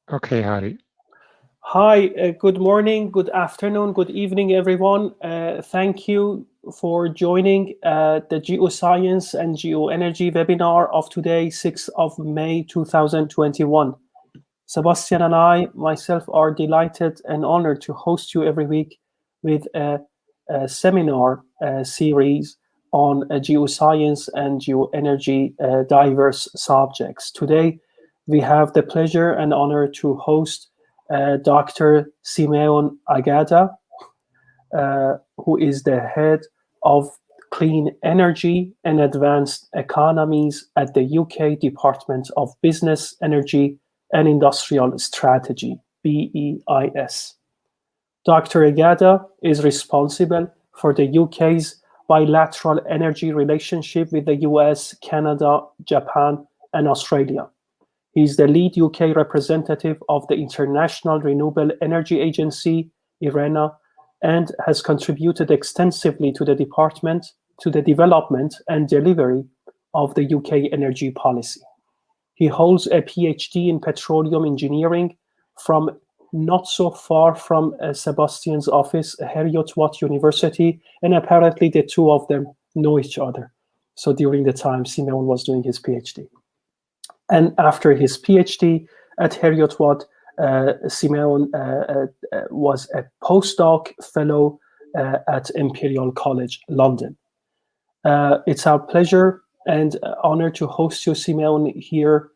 Okay, Hari. Hi, good morning, good afternoon, good evening, everyone. Thank you for joining the Geoscience and Geoenergy webinar of today, 6th of May 2021. Sebastian and I, myself, are delighted and honored to host you every week with a seminar series on geoscience and geoenergy diverse subjects. Today, we have the pleasure and honor to host Dr. Simeon Agada, who is the head of Clean Energy and Advanced Economies at the UK Department of Business, Energy and Industrial Strategy, BEIS. Dr. Agada is responsible for the UK's bilateral energy relationship with the US, Canada, Japan, and Australia. He is the lead UK representative of the International Renewable Energy Agency, IRENA, and has contributed extensively to the development and delivery of the UK energy policy. He holds a PhD in petroleum engineering from not so far from Sebastian's office, Heriot-Watt University, and apparently the two of them know each other. So during the time Simeon was doing his PhD. And after his PhD at Heriot-Watt, Simeon was a postdoc fellow at Imperial College London. It's our pleasure and honor to host you, Simeon, here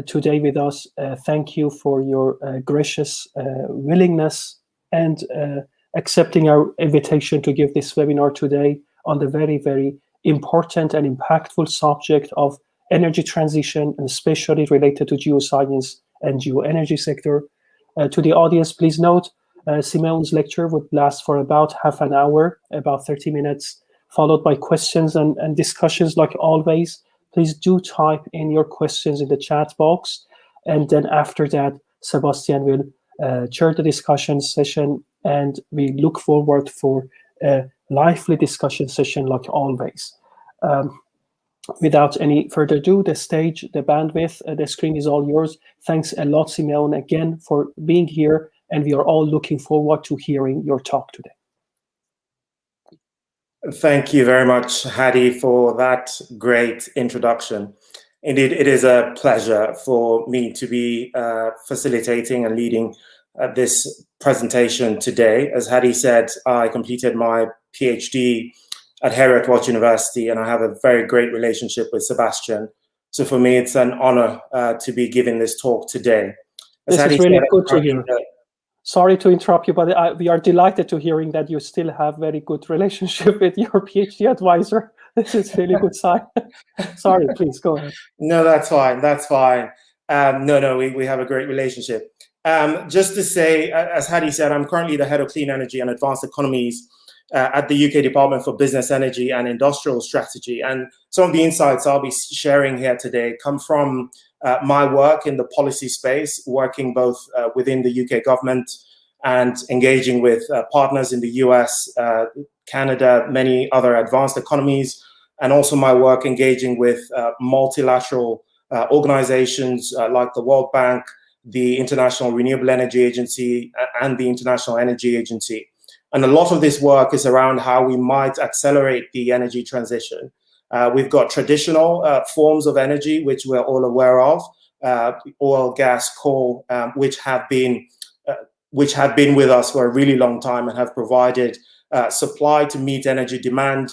today with us. Thank you for your gracious willingness and accepting our invitation to give this webinar today on the very, very important and impactful subject of energy transition, and especially related to geoscience and geoenergy sector. To the audience, please note, Simeon's lecture would last for about half an hour, about 30 minutes, followed by questions and discussions like always. Please do type in your questions in the chat box. And then after that, Sebastian will chair the discussion session, and we look forward for a lively discussion session like always. Without any further ado, the stage, the bandwidth, the screen is all yours. Thanks a lot, Simeon, again for being here, and we are all looking forward to hearing your talk today. Thank you very much, Hadi, for that great introduction. Indeed, it is a pleasure for me to be facilitating and leading this presentation today. As Hadi said, I completed my PhD at Heriot-Watt University, and I have a very great relationship with Sebastian. So for me, it's an honor to be giving this talk today. This is really good to hear. Sorry to interrupt you, but we are delighted to hearing that you still have very good relationship with your PhD advisor. This is really good sign. Sorry, please go ahead. No, that's fine. That's fine. We have a great relationship. Just to say, as Hadi said, I'm currently the head of Clean Energy and Advanced Economies at the UK Department for Business, Energy and Industrial Strategy. And some of the insights I'll be sharing here today come from my work in the policy space, working both within the UK government and engaging with partners in the US, Canada, many other advanced economies, and also my work engaging with multilateral organizations like the World Bank, the International Renewable Energy Agency, and the International Energy Agency. And a lot of this work is around how we might accelerate the energy transition. We've got traditional forms of energy, which we're all aware of, oil, gas, coal, which have been with us for a really long time and have provided supply to meet energy demand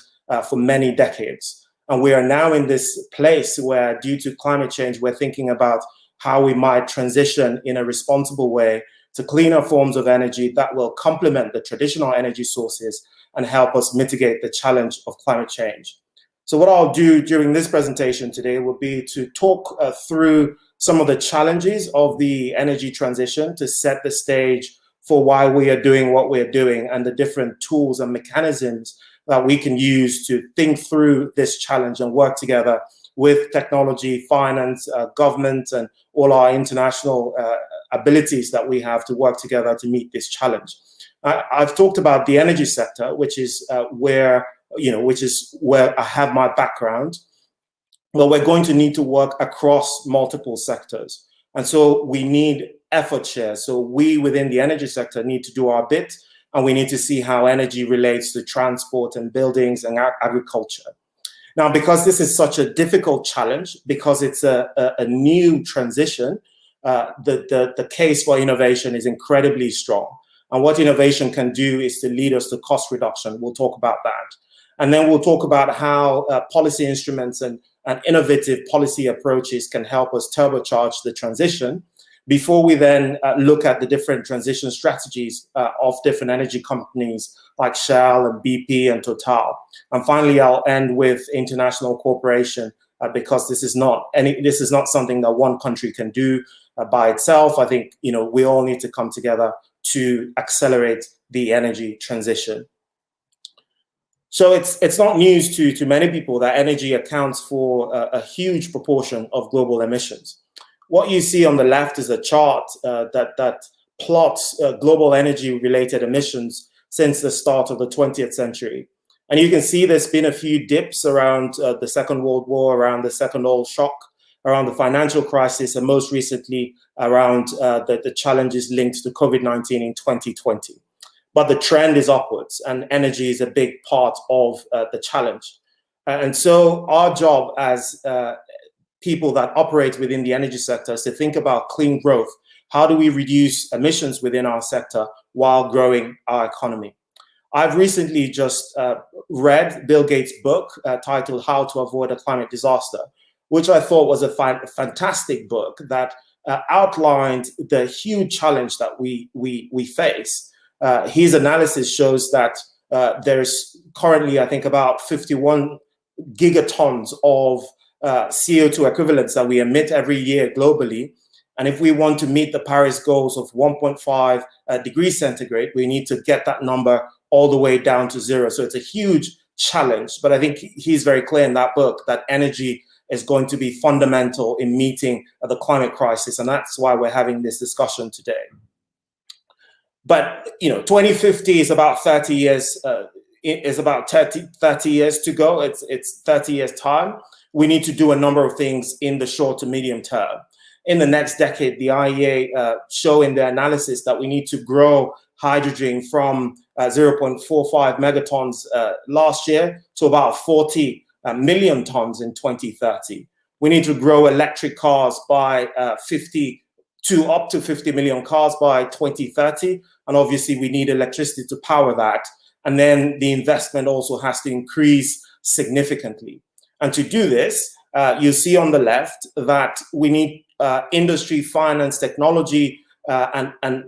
for many decades. And we are now in this place where, due to climate change, we're thinking about how we might transition in a responsible way to cleaner forms of energy that will complement the traditional energy sources and help us mitigate the challenge of climate change. So what I'll do during this presentation today will be to talk through some of the challenges of the energy transition to set the stage for why we are doing what we're doing and the different tools and mechanisms that we can use to think through this challenge and work together with technology, finance, government, and all our international abilities that we have to work together to meet this challenge. I've talked about the energy sector, which is where I have my background. Well, we're going to need to work across multiple sectors. And so we need effort share. So we within the energy sector need to do our bit, and we need to see how energy relates to transport and buildings and agriculture. Now, because this is such a difficult challenge, because it's a new transition, the case for innovation is incredibly strong. And what innovation can do is to lead us to cost reduction. We'll talk about that. And then we'll talk about how policy instruments and innovative policy approaches can help us turbocharge the transition, before we then look at the different transition strategies of different energy companies like Shell and BP and Total. And finally, I'll end with international cooperation, because this is not something that one country can do by itself. I think we all need to come together to accelerate the energy transition. So it's not news to many people that energy accounts for a huge proportion of global emissions. What you see on the left is a chart that plots global energy-related emissions since the start of the 20th century. And you can see there's been a few dips around the Second World War, around the second oil shock, around the financial crisis, and most recently around the challenges linked to COVID-19 in 2020. But the trend is upwards, and energy is a big part of the challenge. And so our job as people that operate within the energy sector is to think about clean growth. How do we reduce emissions within our sector while growing our economy? I've recently just read Bill Gates' book titled How to Avoid a Climate Disaster, which I thought was a fantastic book that outlined the huge challenge that we face. His analysis shows that there's currently, I think, about 51 gigatons of CO2 equivalents that we emit every year globally. And if we want to meet the Paris goals of 1.5 degrees centigrade, we need to get that number all the way down to zero. So it's a huge challenge. But I think he's very clear in that book that energy is going to be fundamental in meeting the climate crisis. And that's why we're having this discussion today. But 2050 is about 30 years. Is about 30 years to go. It's 30 years time. We need to do a number of things in the short to medium term. In the next decade, the IEA show in their analysis that we need to grow hydrogen from 0.45 megatons last year to about 40 million tons in 2030. We need to grow electric cars by 50 to up to 50 million cars by 2030. And obviously, we need electricity to power that. And then the investment also has to increase significantly. And to do this, you see on the left that we need industry, finance, technology, and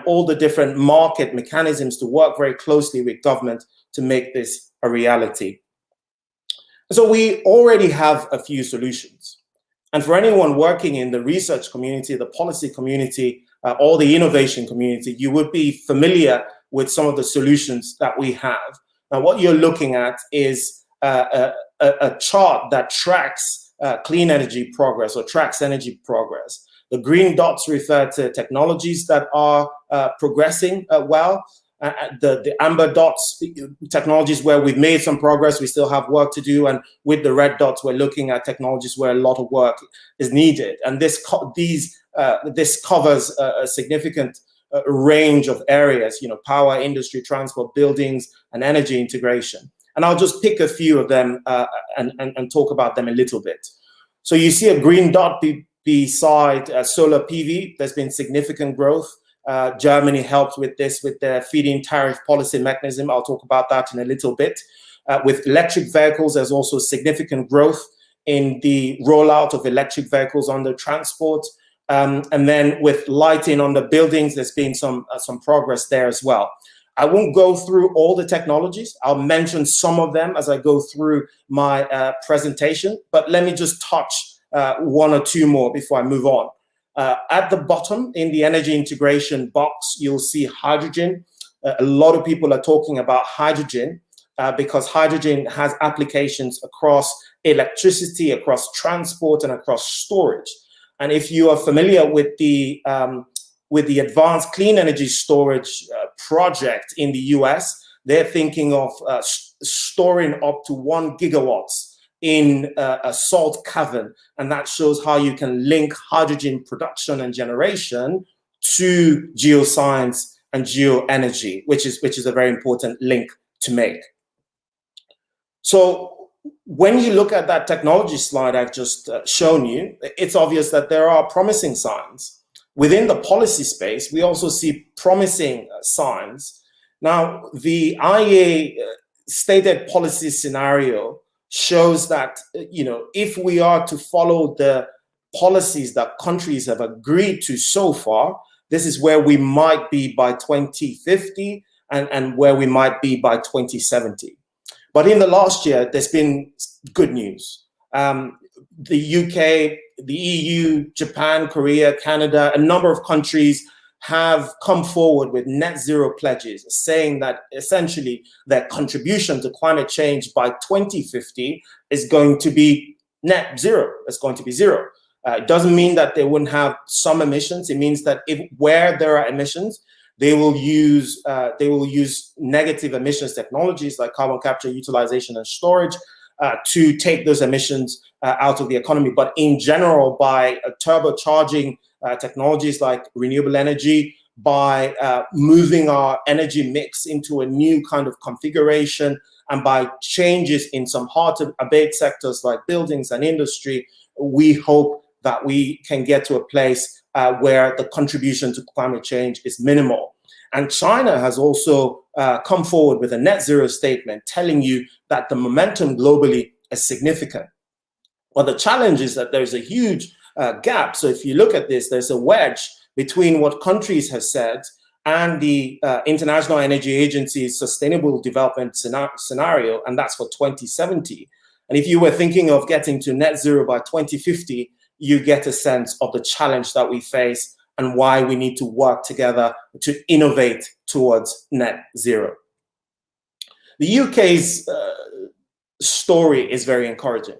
all the different market mechanisms to work very closely with government to make this a reality. So we already have a few solutions. And for anyone working in the research community, the policy community, or the innovation community, you would be familiar with some of the solutions that we have. Now, what you're looking at is a chart that tracks clean energy progress or tracks energy progress. The green dots refer to technologies that are progressing well. The amber dots, technologies where we've made some progress, we still have work to do. And with the red dots, we're looking at technologies where a lot of work is needed. And this covers a significant range of areas, power, industry, transport, buildings, and energy integration. And I'll just pick a few of them and talk about them a little bit. So you see a green dot beside solar PV. There's been significant growth. Germany helped with this with their feed-in tariff policy mechanism. I'll talk about that in a little bit. With electric vehicles, there's also significant growth in the rollout of electric vehicles on the transport. And then with lighting on the buildings, there's been some progress there as well. I won't go through all the technologies. I'll mention some of them as I go through my presentation, but let me just touch one or two more before I move on. At the bottom in the energy integration box, you'll see hydrogen. A lot of people are talking about hydrogen because hydrogen has applications across electricity, across transport, and across storage. And if you are familiar with the Advanced Clean Energy Storage project in the US, they're thinking of storing up to 1 gigawatts in a salt cavern. And that shows how you can link hydrogen production and generation to geoscience and geoenergy, which is a very important link to make. So when you look at that technology slide I've just shown you, it's obvious that there are promising signs. Within the policy space, we also see promising signs. Now, the IEA stated policy scenario shows that, if we are to follow the policies that countries have agreed to so far, this is where we might be by 2050 and where we might be by 2070. But in the last year, there's been good news. The UK, the EU, Japan, Korea, Canada, a number of countries have come forward with net zero pledges, saying that essentially their contribution to climate change by 2050 is going to be net zero. It's going to be zero. It doesn't mean that they wouldn't have some emissions. It means that where there are emissions, they will use negative emissions technologies like carbon capture, utilization, and storage to take those emissions out of the economy. But in general, by turbocharging technologies like renewable energy, by moving our energy mix into a new kind of configuration, and by changes in some hard-to-abate sectors like buildings and industry, we hope that we can get to a place where the contribution to climate change is minimal. And China has also come forward with a net zero statement telling you that the momentum globally is significant. Well, the challenge is that there's a huge gap. So if you look at this, there's a wedge between what countries have said and the International Energy Agency's Sustainable Development Scenario, and that's for 2070. And if you were thinking of getting to net zero by 2050, you get a sense of the challenge that we face and why we need to work together to innovate towards net zero. The UK's story is very encouraging.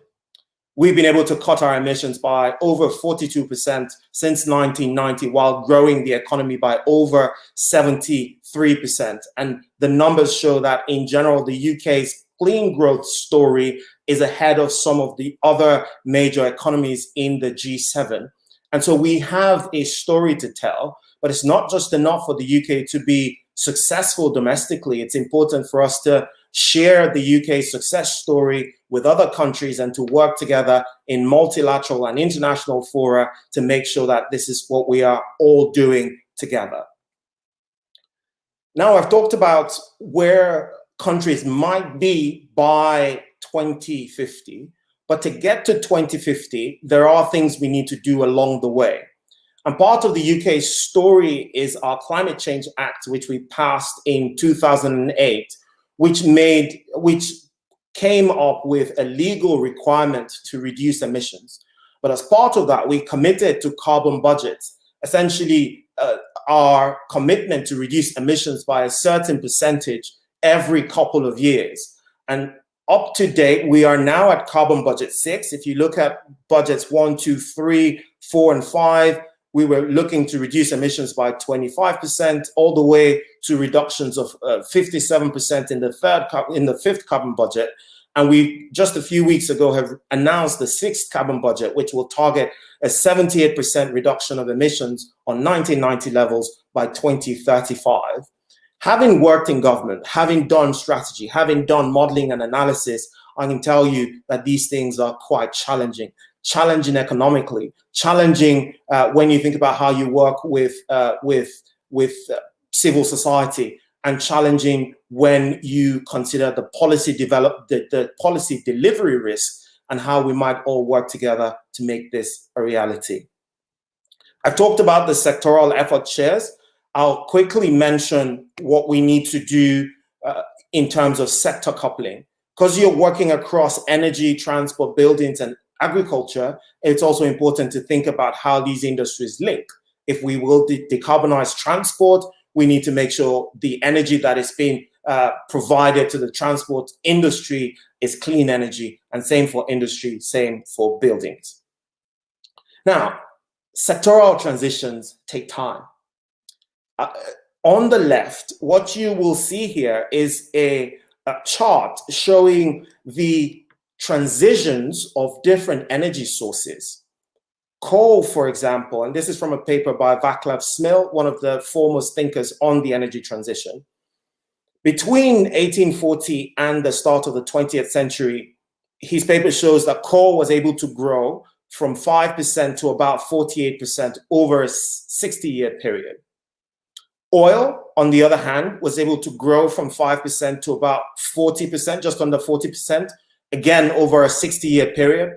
We've been able to cut our emissions by over 42% since 1990, while growing the economy by over 73%. And the numbers show that in general, the UK's clean growth story is ahead of some of the other major economies in the G7. And so we have a story to tell, but it's not just enough for the UK to be successful domestically. It's important for us to share the UK's success story with other countries and to work together in multilateral and international fora to make sure that this is what we are all doing together. Now, I've talked about where countries might be by 2050, but to get to 2050, there are things we need to do along the way. And part of the UK's story is our Climate Change Act, which we passed in 2008, which came up with a legal requirement to reduce emissions. But as part of that, we committed to carbon budgets, essentially our commitment to reduce emissions by a certain percentage every couple of years. And up to date, we are now at carbon budget 6. If you look at budgets 1, 2, 3, 4, and 5, we were looking to reduce emissions by 25%, all the way to reductions of 57% in the fifth carbon budget. And we just a few weeks ago have announced the 6th carbon budget, which will target a 78% reduction of emissions on 1990 levels by 2035. Having worked in government, having done strategy, having done modeling and analysis, I can tell you that these things are quite challenging. Challenging economically, challenging when you think about how you work with civil society, and challenging when you consider the policy delivery risk and how we might all work together to make this a reality. I've talked about the sectoral effort shares. I'll quickly mention what we need to do in terms of sector coupling. Because you're working across energy, transport, buildings, and agriculture, it's also important to think about how these industries link. If we will decarbonize transport, we need to make sure the energy that is being provided to the transport industry is clean energy, and same for industry, same for buildings. Now, sectoral transitions take time. On the left, what you will see here is a chart showing the transitions of different energy sources. Coal, for example, and this is from a paper by Václav Smil, one of the foremost thinkers on the energy transition. Between 1840 and the start of the 20th century, his paper shows that coal was able to grow from 5% to about 48% over a 60-year period. Oil, on the other hand, was able to grow from 5% to about 40%, just under 40%, again, over a 60-year period.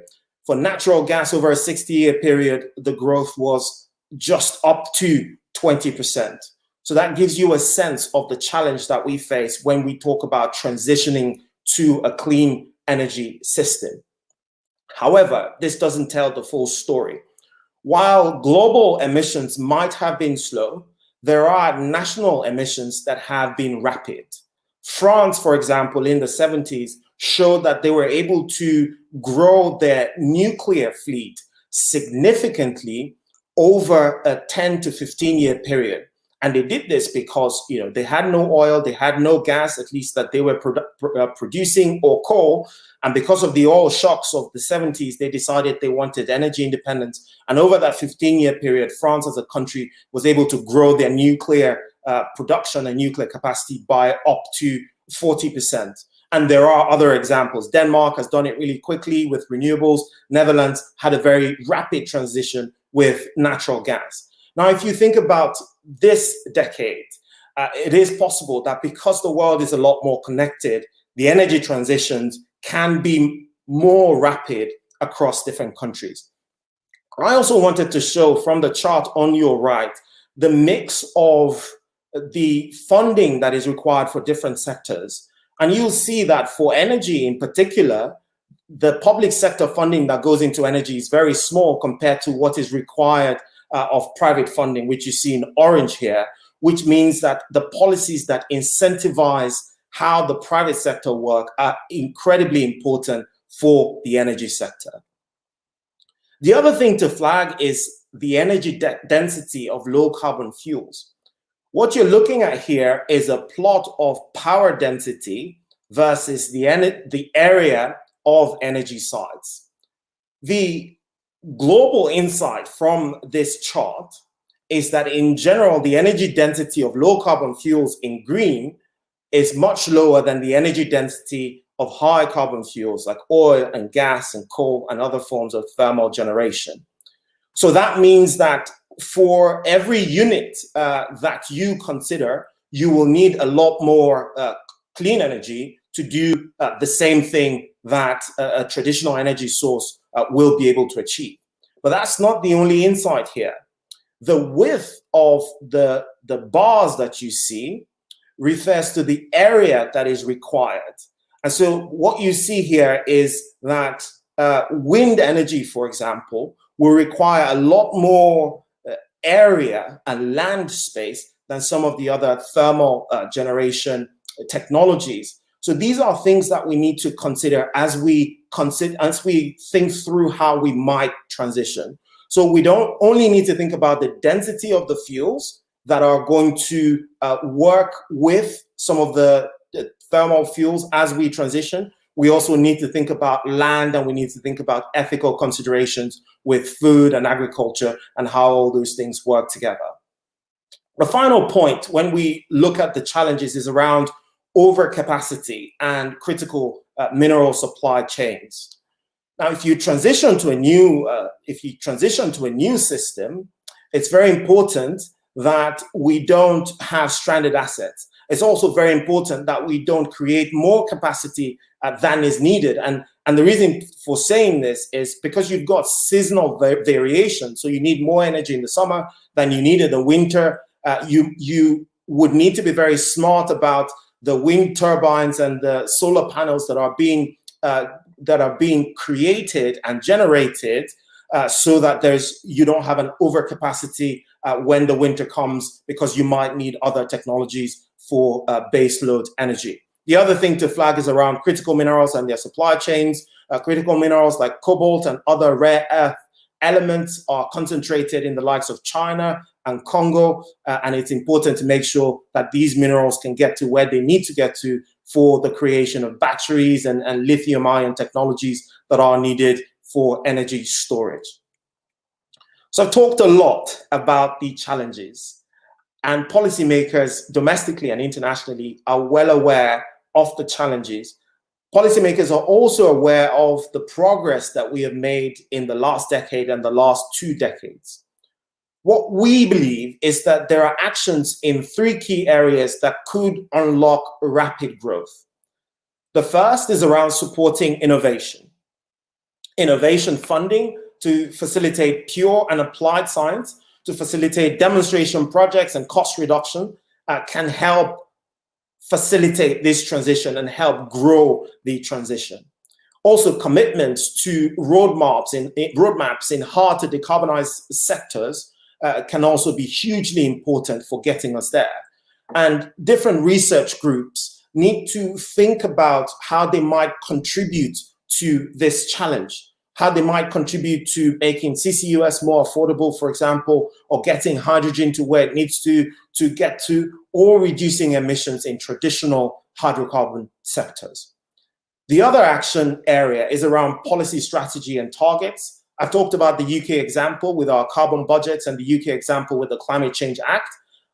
For natural gas over a 60-year period, the growth was just up to 20%. So that gives you a sense of the challenge that we face when we talk about transitioning to a clean energy system. However, this doesn't tell the full story. While global emissions might have been slow, there are national emissions that have been rapid. France, for example, in the 70s, showed that they were able to grow their nuclear fleet significantly over a 10 to 15-year period. And they did this because, they had no oil, they had no gas, at least that they were producing, or coal. And because of the oil shocks of the 70s, they decided they wanted energy independence. And over that 15-year period, France as a country was able to grow their nuclear production and nuclear capacity by up to 40%. And there are other examples. Denmark has done it really quickly with renewables. Netherlands had a very rapid transition with natural gas. Now, if you think about this decade, it is possible that because the world is a lot more connected, the energy transitions can be more rapid across different countries. I also wanted to show from the chart on your right, the mix of the funding that is required for different sectors. And you'll see that for energy in particular, the public sector funding that goes into energy is very small compared to what is required of private funding, which you see in orange here, which means that the policies that incentivize how the private sector work are incredibly important for the energy sector. The other thing to flag is the energy density of low carbon fuels. What you're looking at here is a plot of power density versus the area of energy sites. The global insight from this chart is that in general, the energy density of low carbon fuels in green is much lower than the energy density of high carbon fuels like oil and gas and coal and other forms of thermal generation. So that means that for every unit that you consider, you will need a lot more clean energy to do the same thing that a traditional energy source will be able to achieve. But that's not the only insight here. The width of the bars that you see refers to the area that is required. And so what you see here is that wind energy, for example, will require a lot more area and land space than some of the other thermal generation technologies. So these are things that we need to consider as we think through how we might transition. So we don't only need to think about the density of the fuels that are going to work with some of the thermal fuels as we transition. We also need to think about land, and we need to think about ethical considerations with food and agriculture and how all those things work together. The final point when we look at the challenges is around overcapacity and critical mineral supply chains. Now, if you transition to a new system, it's very important that we don't have stranded assets. It's also very important that we don't create more capacity than is needed. And the reason for saying this is because you've got seasonal variation. So you need more energy in the summer than you need in the winter. You would need to be very smart about the wind turbines and the solar panels that are being created and generated so that you don't have an overcapacity when the winter comes, because you might need other technologies for baseload energy. The other thing to flag is around critical minerals and their supply chains. Critical minerals like cobalt and other rare earth elements are concentrated in the likes of China and Congo, and it's important to make sure that these minerals can get to where they need to get to for the creation of batteries and lithium-ion technologies that are needed for energy storage. So I've talked a lot about the challenges, and policymakers domestically and internationally are well aware of the challenges. Policymakers are also aware of the progress that we have made in the last decade and the last 2 decades. What we believe is that there are actions in 3 key areas that could unlock rapid growth. The first is around supporting innovation. Innovation funding to facilitate pure and applied science, to facilitate demonstration projects and cost reduction can help facilitate this transition and help grow the transition. Also, commitments to roadmaps in hard to decarbonize sectors can also be hugely important for getting us there. And different research groups need to think about how they might contribute to this challenge, how they might contribute to making CCUS more affordable, for example, or getting hydrogen to where it needs to get to, or reducing emissions in traditional hydrocarbon sectors. The other action area is around policy strategy and targets. I've talked about the UK example with our carbon budgets and the UK example with the Climate Change Act.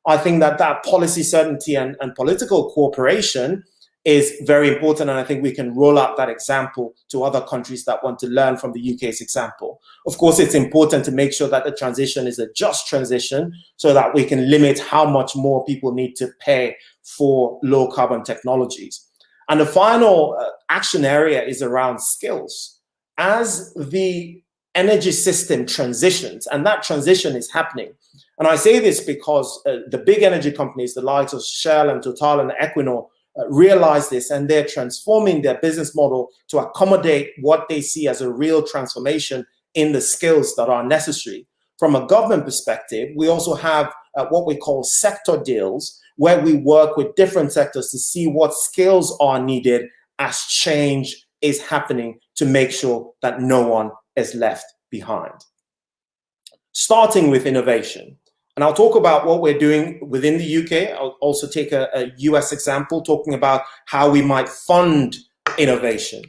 I think that policy certainty and political cooperation is very important, and I think we can roll out that example to other countries that want to learn from the UK's example. Of course, it's important to make sure that the transition is a just transition so that we can limit how much more people need to pay for low carbon technologies. And the final action area is around skills. As the energy system transitions, and that transition is happening, and I say this because the big energy companies, the likes of Shell and Total and Equinor, realize this, and they're transforming their business model to accommodate what they see as a real transformation in the skills that are necessary. From a government perspective, we also have what we call sector deals, where we work with different sectors to see what skills are needed as change is happening to make sure that no one is left behind. Starting with innovation. And I'll talk about what we're doing within the UK. I'll also take a US example, talking about how we might fund innovation.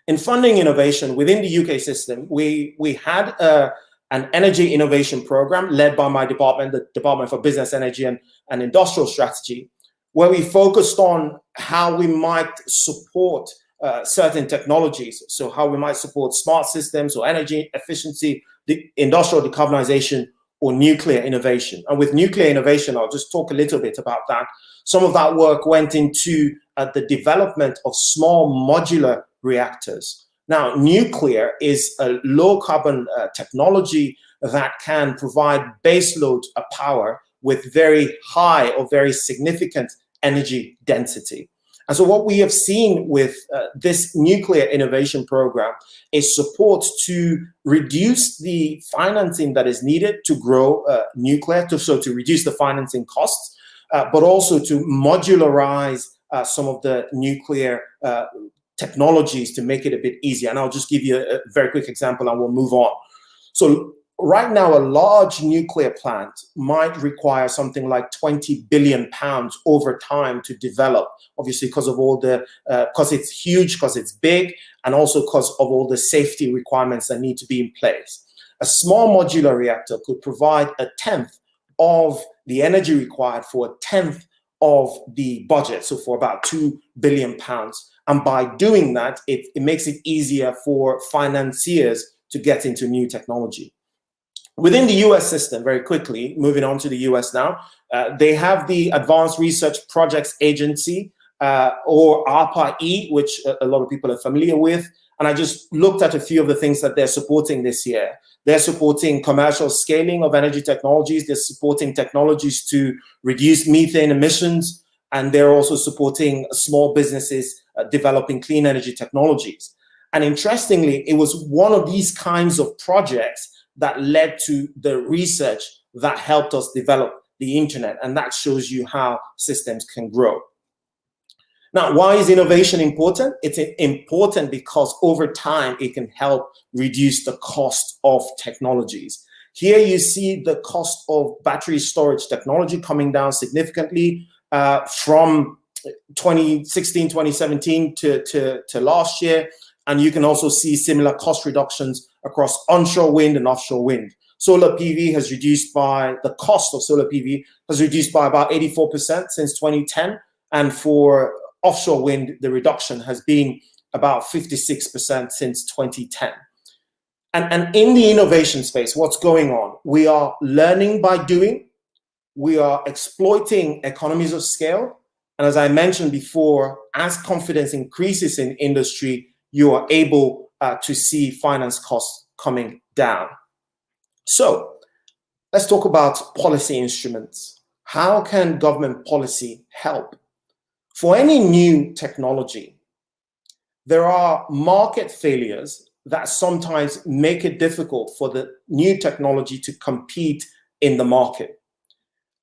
In funding innovation within the UK system, we had an energy innovation program led by my department, the Department for Business, Energy and Industrial Strategy, where we focused on how we might support certain technologies. So how we might support smart systems or energy efficiency, the industrial decarbonization, or nuclear innovation. And with nuclear innovation, I'll just talk a little bit about that. Some of that work went into the development of small modular reactors. Now, nuclear is a low carbon technology that can provide baseload power with very high or very significant energy density. And so what we have seen with this nuclear innovation program is support to reduce the financing that is needed to grow nuclear, to reduce the financing costs, but also to modularize some of the nuclear technologies to make it a bit easier. And I'll just give you a very quick example and we'll move on. So right now, a large nuclear plant might require something like 20 billion pounds over time to develop, obviously because of all the, because it's huge, because it's big, and also because of all the safety requirements that need to be in place. A small modular reactor could provide 1/10 of the energy required for 1/10 of the budget, so for about 2 billion pounds. And by doing that, it makes it easier for financiers to get into new technology. Within the US system, very quickly, moving on to the US now, they have the Advanced Research Projects Agency, or ARPA-E, which a lot of people are familiar with. And I just looked at a few of the things that they're supporting this year. They're supporting commercial scaling of energy technologies. They're supporting technologies to reduce methane emissions. And they're also supporting small businesses developing clean energy technologies. And interestingly, it was one of these kinds of projects that led to the research that helped us develop the internet. And that shows you how systems can grow. Now, why is innovation important? It's important because over time, it can help reduce the cost of technologies. Here you see the cost of battery storage technology coming down significantly from 2016, 2017 to last year. And you can also see similar cost reductions across onshore wind and offshore wind. solar PV has reduced by, the cost of solar PV has reduced by about 84% since 2010. And for offshore wind, the reduction has been about 56% since 2010. And in the innovation space, what's going on? We are learning by doing. We are exploiting economies of scale. And as I mentioned before, as confidence increases in industry, you are able to see finance costs coming down. So let's talk about policy instruments. How can government policy help? For any new technology, there are market failures that sometimes make it difficult for the new technology to compete in the market.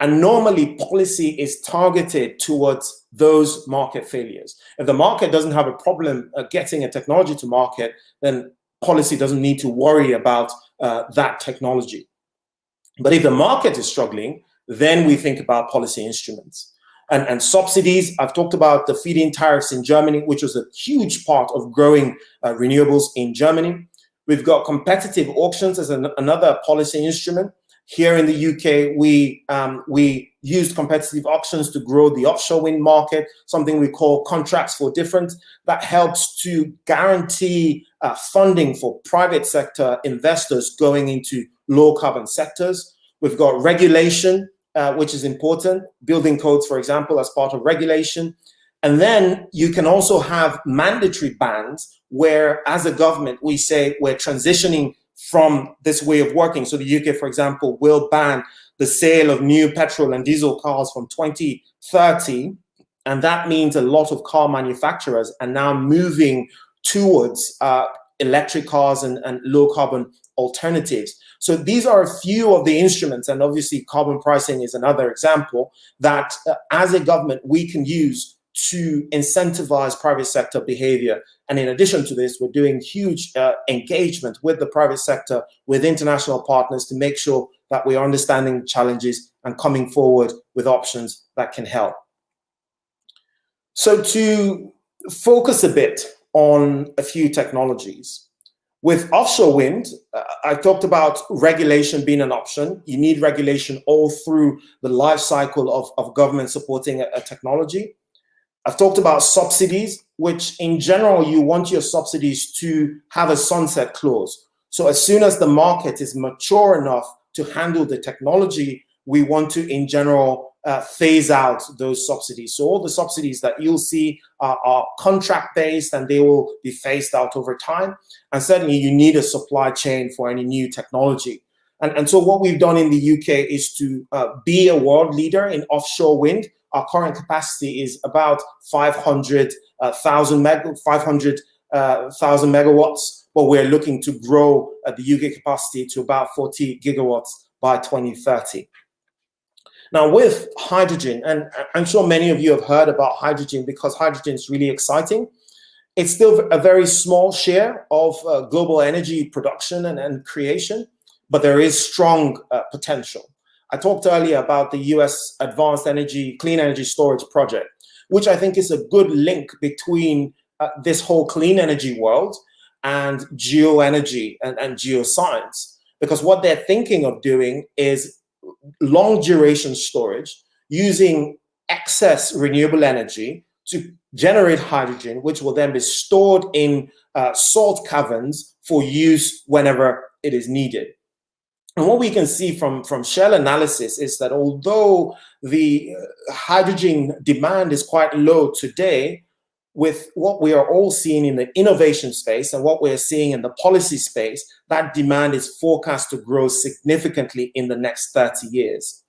And normally policy is targeted towards those market failures. If the market doesn't have a problem getting a technology to market, then policy doesn't need to worry about that technology. But if the market is struggling, then we think about policy instruments. And subsidies, I've talked about the feed-in tariffs in Germany, which was a huge part of growing renewables in Germany. We've got competitive auctions as another policy instrument. Here in the UK, we used competitive auctions to grow the offshore wind market, something we call contracts for difference, that helps to guarantee funding for private sector investors going into low carbon sectors. We've got regulation, which is important, building codes, for example, as part of regulation. And then you can also have mandatory bans where, as a government, we say we're transitioning from this way of working. So the UK, for example, will ban the sale of new petrol and diesel cars from 2030. And that means a lot of car manufacturers are now moving towards electric cars and low carbon alternatives. So these are a few of the instruments, and obviously carbon pricing is another example that as a government we can use to incentivize private sector behavior. And in addition to this, we're doing huge engagement with the private sector, with international partners to make sure that we are understanding challenges and coming forward with options that can help. So to focus a bit on a few technologies. With offshore wind, I talked about regulation being an option. You need regulation all through the life cycle of government supporting a technology. I've talked about subsidies, which in general, you want your subsidies to have a sunset clause. So as soon as the market is mature enough to handle the technology, we want to, in general, phase out those subsidies. So all the subsidies that you'll see are contract-based and they will be phased out over time. And certainly you need a supply chain for any new technology. And so what we've done in the UK is to be a world leader in offshore wind. Our current capacity is about 500,000 megawatts, but we're looking to grow the UK capacity to about 40 gigawatts by 2030. Now with hydrogen, and I'm sure many of you have heard about hydrogen because hydrogen is really exciting. It's still a very small share of global energy production and creation, but there is strong potential. I talked earlier about the US Advanced Clean Energy Storage Project, which I think is a good link between this whole clean energy world and geoenergy and geoscience. Because what they're thinking of doing is long duration storage using excess renewable energy to generate hydrogen, which will then be stored in salt caverns for use whenever it is needed. And what we can see from Shell analysis is that although the hydrogen demand is quite low today, with what we are all seeing in the innovation space and what we're seeing in the policy space, that demand is forecast to grow significantly in the next 30 years.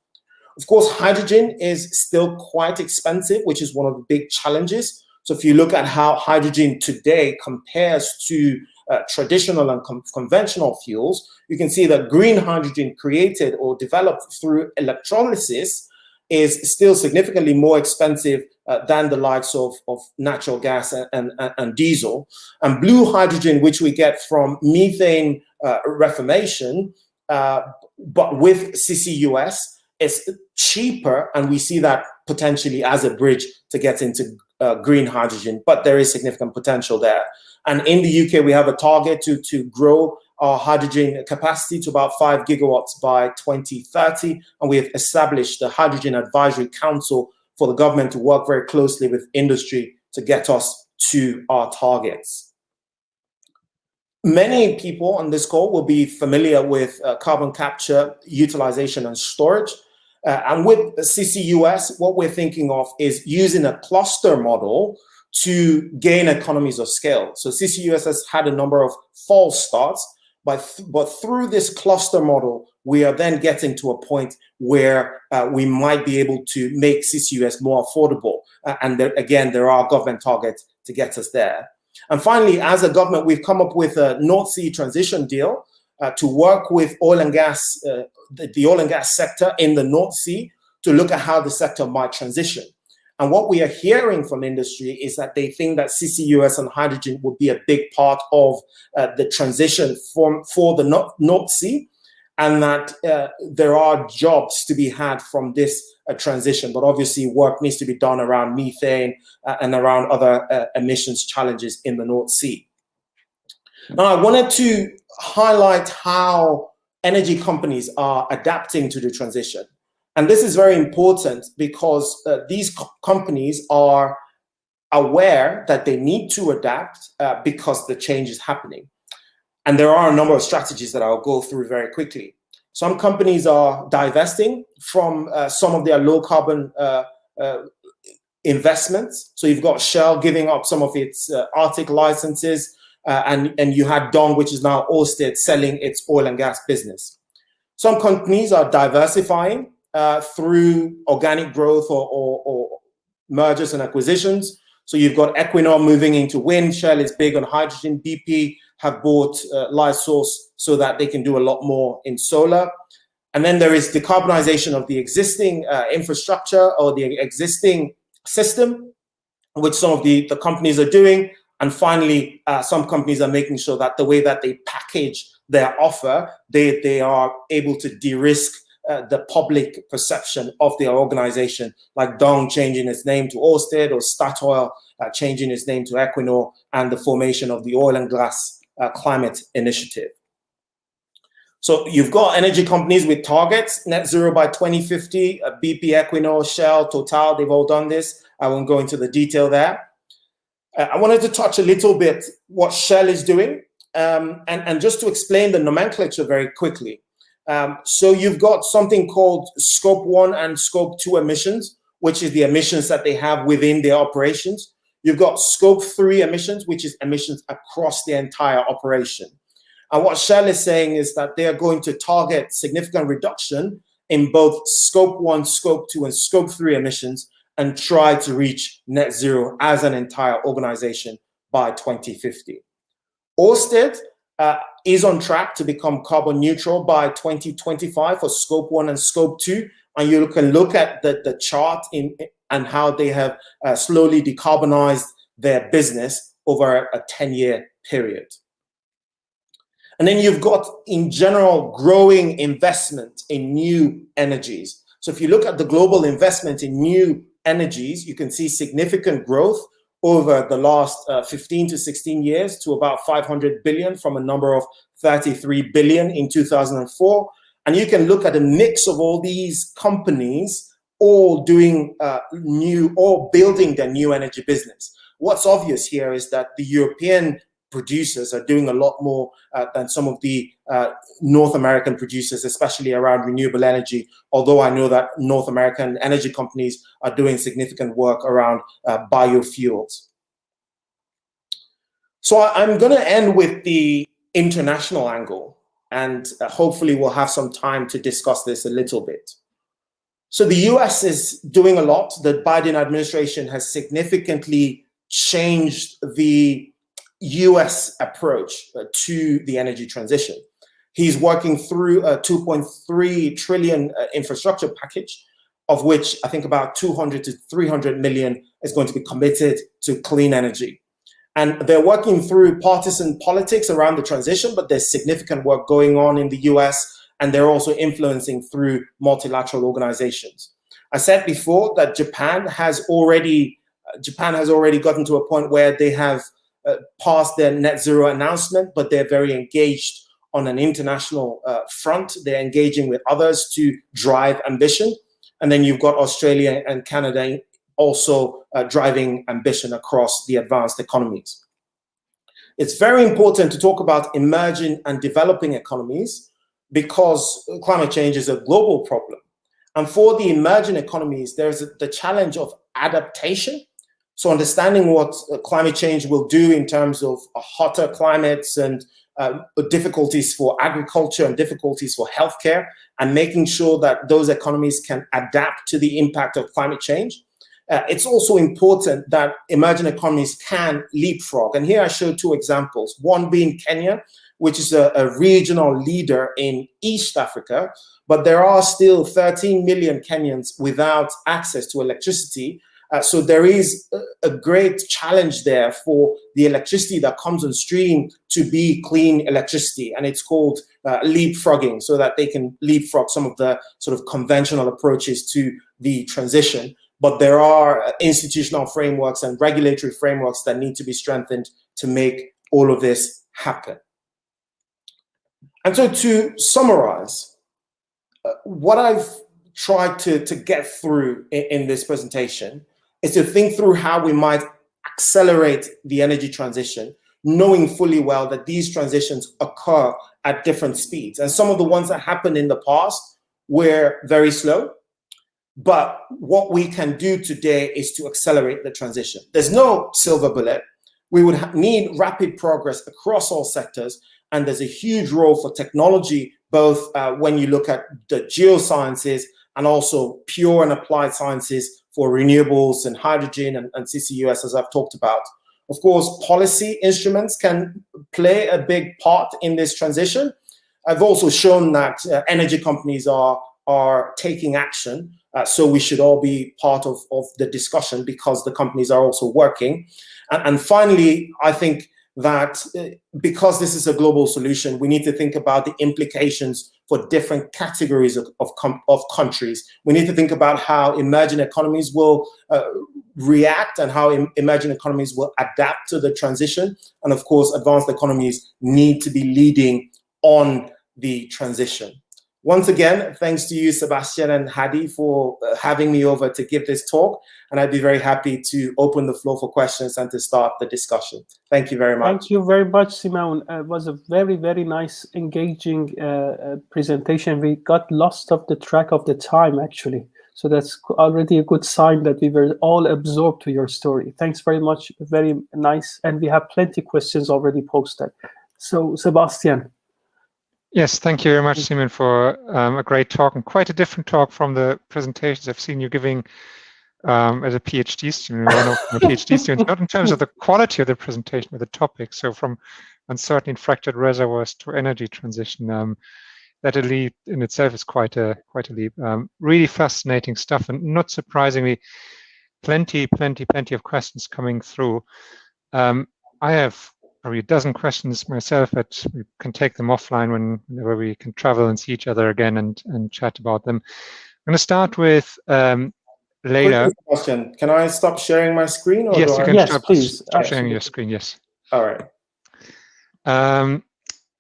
Of course, hydrogen is still quite expensive, which is one of the big challenges. So if you look at how hydrogen today compares to traditional and conventional fuels, you can see that green hydrogen created or developed through electrolysis is still significantly more expensive than the likes of natural gas and diesel. And blue hydrogen, which we get from methane reformation, but with CCUS, is cheaper, and we see that potentially as a bridge to get into green hydrogen, but there is significant potential there. And in the UK, we have a target to grow our hydrogen capacity to about 5 gigawatts by 2030. And we have established the Hydrogen Advisory Council for the government to work very closely with industry to get us to our targets. Many people on this call will be familiar with carbon capture, utilization, and storage. And with CCUS, what we're thinking of is using a cluster model to gain economies of scale. So CCUS has had a number of false starts, but through this cluster model, we are then getting to a point where we might be able to make CCUS more affordable. And again, there are government targets to get us there. And finally, as a government, we've come up with a North Sea Transition Deal to work with oil and gas, the oil and gas sector in the North Sea to look at how the sector might transition. And what we are hearing from industry is that they think that CCUS and hydrogen would be a big part of the transition for the North Sea, and that there are jobs to be had from this transition. But obviously, work needs to be done around methane and around other emissions challenges in the North Sea. Now, I wanted to highlight how energy companies are adapting to the transition. And this is very important because these companies are aware that they need to adapt because the change is happening. And there are a number of strategies that I'll go through very quickly. Some companies are divesting from some of their low carbon investments. So you've got Shell giving up some of its Arctic licenses, and you had Dong, which is now Ørsted, selling its oil and gas business. Some companies are diversifying through organic growth or mergers and acquisitions. So you've got Equinor moving into wind, Shell is big on hydrogen, BP have bought Lightsource so that they can do a lot more in solar. And then there is decarbonization of the existing infrastructure or the existing system, which some of the companies are doing. And finally, some companies are making sure that the way that they package their offer, they are able to de-risk the public perception of their organization, like Dong changing its name to Ørsted, or Statoil changing its name to Equinor, and the formation of the Oil and Gas Climate Initiative. So you've got energy companies with targets, net zero by 2050, BP, Equinor, Shell, Total, they've all done this. I won't go into the detail there. I wanted to touch a little bit what Shell is doing, and just to explain the nomenclature very quickly. So you've got something called Scope 1 and Scope 2 emissions, which is the emissions that they have within their operations. You've got Scope 3 emissions, which is emissions across the entire operation. And what Shell is saying is that they are going to target significant reduction in both Scope 1, Scope 2, and Scope 3 emissions, and try to reach net zero as an entire organization by 2050. Ørsted is on track to become carbon neutral by 2025 for Scope 1 and Scope 2. And you can look at the chart and how they have slowly decarbonized their business over a 10-year period. And then you've got, in general, growing investment in new energies. So if you look at the global investment in new energies, you can see significant growth over the last 15 to 16 years to about 500 billion from a number of 33 billion in 2004. And you can look at a mix of all these companies all doing or building their new energy business. What's obvious here is that the European producers are doing a lot more than some of the North American producers, especially around renewable energy, although I know that North American energy companies are doing significant work around biofuels. So I'm going to end with the international angle, and hopefully we'll have some time to discuss this a little bit. So the US is doing a lot. The Biden administration has significantly changed the US approach to the energy transition. He's working through a 2.3 trillion infrastructure package, of which I think about 200 to 300 million is going to be committed to clean energy. And they're working through partisan politics around the transition, but there's significant work going on in the US, and they're also influencing through multilateral organizations. I said before that Japan has already gotten to a point where they have passed their net zero announcement, but they're very engaged on an international front. They're engaging with others to drive ambition. And then you've got Australia and Canada also driving ambition across the advanced economies. It's very important to talk about emerging and developing economies because climate change is a global problem. And for the emerging economies, there's the challenge of adaptation. So understanding what climate change will do in terms of hotter climates and difficulties for agriculture and difficulties for healthcare, and making sure that those economies can adapt to the impact of climate change. It's also important that emerging economies can leapfrog. And here I show two examples, one being Kenya, which is a regional leader in East Africa, but there are still 13 million Kenyans without access to electricity. So there is a great challenge there for the electricity that comes on stream to be clean electricity. And it's called leapfrogging, so that they can leapfrog some of the sort of conventional approaches to the transition. But there are institutional frameworks and regulatory frameworks that need to be strengthened to make all of this happen. And so to summarize, what I've tried to get through in this presentation is to think through how we might accelerate the energy transition, knowing fully well that these transitions occur at different speeds. And some of the ones that happened in the past were very slow. But what we can do today is to accelerate the transition. There's no silver bullet. We would need rapid progress across all sectors. And there's a huge role for technology, both when you look at the geosciences and also pure and applied sciences for renewables and hydrogen and CCUS, as I've talked about. Of course, policy instruments can play a big part in this transition. I've also shown that energy companies are taking action. So we should all be part of the discussion because the companies are also working. And finally, I think that because this is a global solution, we need to think about the implications for different categories of countries. We need to think about how emerging economies will react and how emerging economies will adapt to the transition. And of course, advanced economies need to be leading on the transition. Once again, thanks to you, Sebastian and Hadi, for having me over to give this talk. And I'd be very happy to open the floor for questions and to start the discussion. Thank you very much. Thank you very much, Simeon. It was a very, very nice, engaging presentation. We got lost of the track of the time, actually. So that's already a good sign that we were all absorbed to your story. Thanks very much. Very nice. And we have plenty of questions already posted. So, Sebastian. Yes, thank you very much, Simeon, for a great talk, and quite a different talk from the presentations I've seen you giving as a PhD student, one of my PhD students, not in terms of the quality of the presentation, but the topic. So from uncertain fractured reservoirs to energy transition, that a leap in itself is quite a leap. Really fascinating stuff, and not surprisingly, plenty of questions coming through. I have probably a dozen questions myself, but we can take them offline whenever we can travel and see each other again and chat about them. I'm going to start with Leila. Question. Can I stop sharing my screen? Or yes, you can. Yes, please. Stop sharing your screen, yes. All right.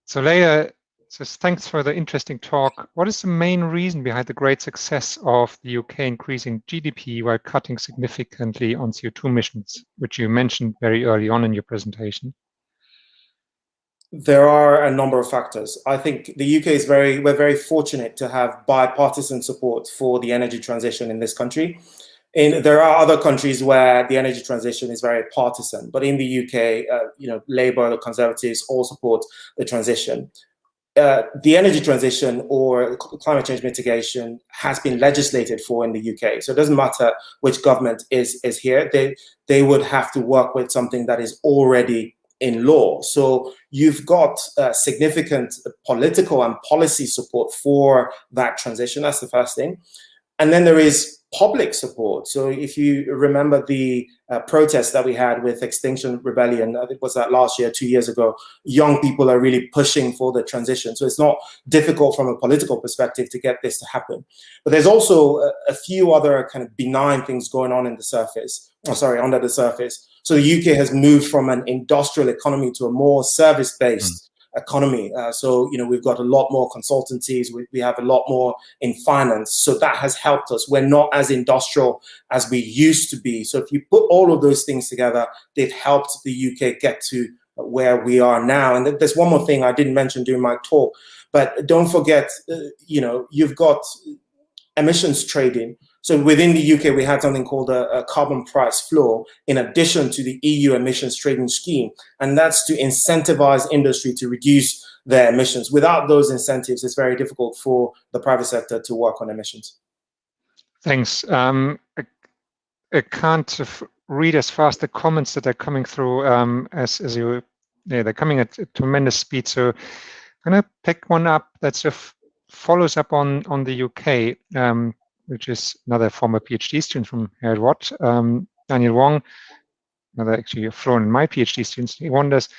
So Leila says, thanks for the interesting talk. What is the main reason behind the great success of the UK increasing GDP while cutting significantly on CO2 emissions, which you mentioned very early on in your presentation? There are a number of factors. I think the UK is we're very fortunate to have bipartisan support for the energy transition in this country. There are other countries where the energy transition is very partisan, but in the UK, Labour, the Conservatives all support the transition. The energy transition or climate change mitigation has been legislated for in the UK. So it doesn't matter which government is here. They would have to work with something that is already in law. So you've got significant political and policy support for that transition. That's the first thing. And then there is public support. So if you remember the protests that we had with Extinction Rebellion, I think it was that last year, 2 years ago, young people are really pushing for the transition. So it's not difficult from a political perspective to get this to happen. But there's also a few other kind of benign things going on under the surface. So the UK has moved from an industrial economy to a more service-based economy. So, we've got a lot more consultancies. We have a lot more in finance. So that has helped us. We're not as industrial as we used to be. So if you put all of those things together, they've helped the UK get to where we are now. And there's one more thing I didn't mention during my talk, but don't forget, you've got emissions trading. So within the UK, we had something called a carbon price floor in addition to the EU emissions trading scheme. And that's to incentivize industry to reduce their emissions. Without those incentives, it's very difficult for the private sector to work on emissions. Thanks. I can't read as fast the comments that are coming through as you, they're coming at a tremendous speed. So I'm going to pick one up that sort of follows up on the UK, which is another former PhD student from here at Watt, Daniel Wong, another actually a Florin and my PhD students. He wonders,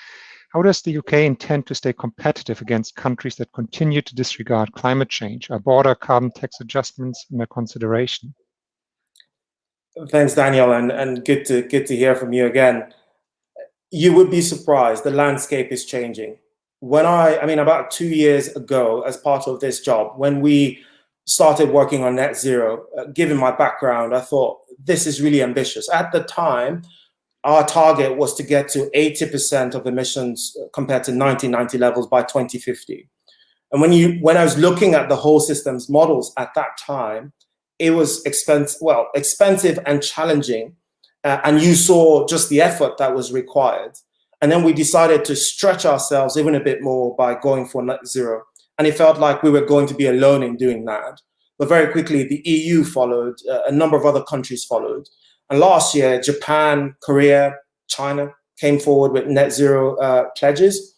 how does the UK intend to stay competitive against countries that continue to disregard climate change? Are border carbon tax adjustments under consideration? Thanks, Daniel, and good to hear from you again. You would be surprised. The landscape is changing. When I mean, about 2 years ago, as part of this job, when we started working on net zero, given my background, I thought this is really ambitious. At the time, our target was to get to 80% of emissions compared to 1990 levels by 2050. And when I was looking at the whole systems models at that time, it was expensive and challenging. And you saw just the effort that was required. And then we decided to stretch ourselves even a bit more by going for net zero. And it felt like we were going to be alone in doing that. But very quickly, the EU followed, a number of other countries followed. And last year, Japan, Korea, China came forward with net zero pledges.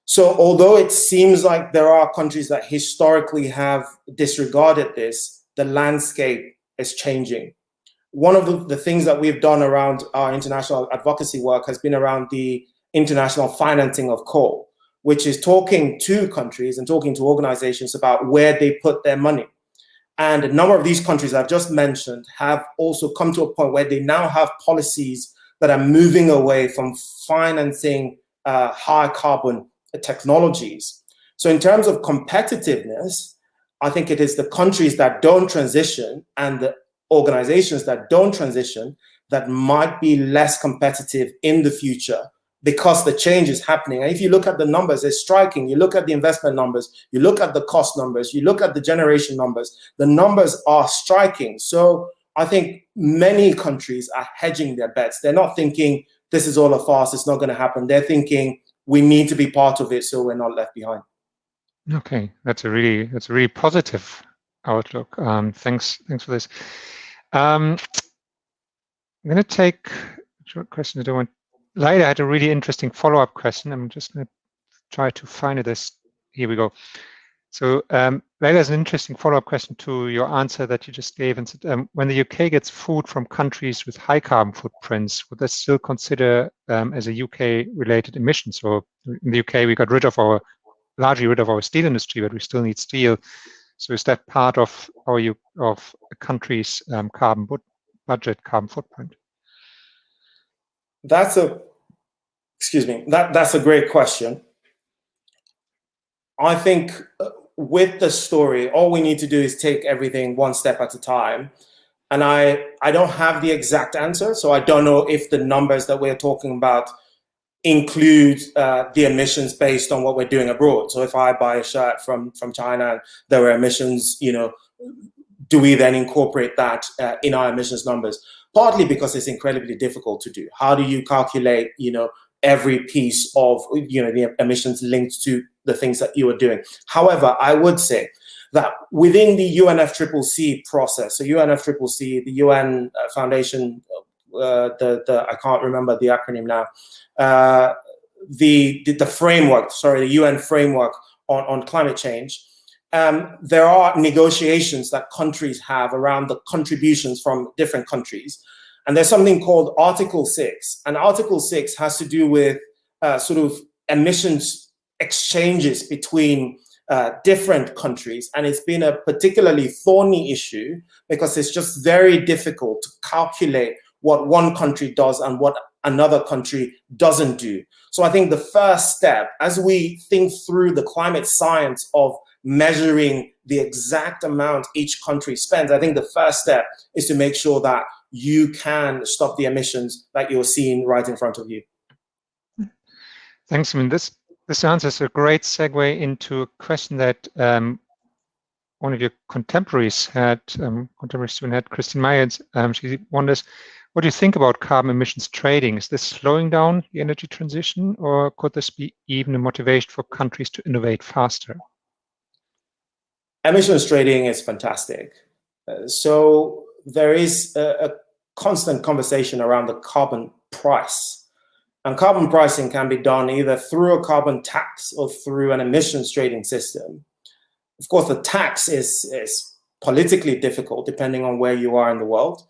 So although it seems like there are countries that historically have disregarded this, the landscape is changing. One of the things that we've done around our international advocacy work has been around the international financing of coal, which is talking to countries and talking to organizations about where they put their money. And a number of these countries I've just mentioned have also come to a point where they now have policies that are moving away from financing high carbon technologies. So in terms of competitiveness, I think it is the countries that don't transition and the organizations that don't transition that might be less competitive in the future because the change is happening. And if you look at the numbers, it's striking. You look at the investment numbers, you look at the cost numbers, you look at the generation numbers, the numbers are striking. So I think many countries are hedging their bets. They're not thinking this is all a farce, it's not going to happen. They're thinking we need to be part of it so we're not left behind. Okay, that's a really positive outlook. Thanks for this. I'm going to take a short question. Laila had a really interesting follow-up question. I'm just going to try to find it. Here we go. So Laila has an interesting follow-up question to your answer that you just gave. And said, when the UK gets food from countries with high carbon footprints, would that still consider as a UK-related emission? So in the UK, we got largely rid of our steel industry, but we still need steel. So is that part of a country's carbon budget, carbon footprint? That's a great question. I think with the story, all we need to do is take everything one step at a time. And I don't have the exact answer, so I don't know if the numbers that we're talking about include the emissions based on what we're doing abroad. So if I buy a shirt from China and there are emissions, do we then incorporate that in our emissions numbers? Partly because it's incredibly difficult to do. How do you calculate, every piece of, the emissions linked to the things that you are doing? However, I would say that within the UNFCCC process, so UNFCCC, the UN Foundation, I can't remember the acronym now, the framework, the UN framework on climate change, there are negotiations that countries have around the contributions from different countries. And there's something called Article 6. And Article 6 has to do with sort of emissions exchanges between different countries. And it's been a particularly thorny issue because it's just very difficult to calculate what one country does and what another country doesn't do. So I think the first step, as we think through the climate science of measuring the exact amount each country spends, I think the first step is to make sure that you can stop the emissions that you're seeing right in front of you. Thanks. I mean, this answer is a great segue into a question that one of your contemporaries had, contemporary student had, Christine Myers. She wonders, what do you think about carbon emissions trading? Is this slowing down the energy transition, or could this be even a motivation for countries to innovate faster? Emissions trading is fantastic. So there is a constant conversation around the carbon price. And carbon pricing can be done either through a carbon tax or through an emissions trading system. Of course, the tax is politically difficult depending on where you are in the world.